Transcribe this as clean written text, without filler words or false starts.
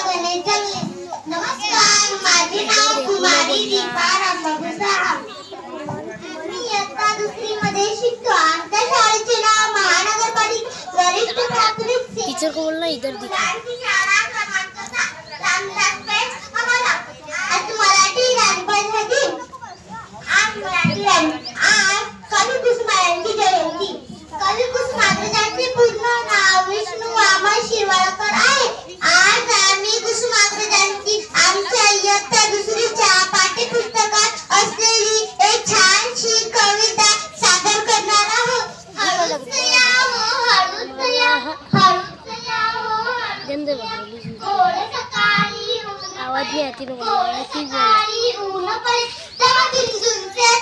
वागणे चांगले. नमस्कार, माझे नाव कुमारी दीपा रामबाबू साहब. मी इयत्ता 2री मध्ये शिकतो. आमच्या शाळेचे नाव महानगरपालिका वरिष्ठ प्राथमिक टीचर को बोलना इधर दिखा. शाळा क्रमांक 7 रामदास पेठ आम्हाला. आज मराठी लॅंग्वेजमध्ये आज कवी कुसुमाग्रजांची जयंती. कवी कुसुमाग्रजांचे पूर्ण नाव विष्णू वामन शिरवाडकर आहे. आज आम्ही कुसुमाग्रजांची आमच्या इयत्ता 2रीच्या पाठ्यपुस्तकात असलेली एक छानशी कविता सादर करणार आहोत. हळूच यावं, हळूच यावं, हळूच यावं, गंदे थोडं सकाळी आवाज नहीं आती. थोडं सकाळी ऊन पडे तेव्हा दिलजुनचे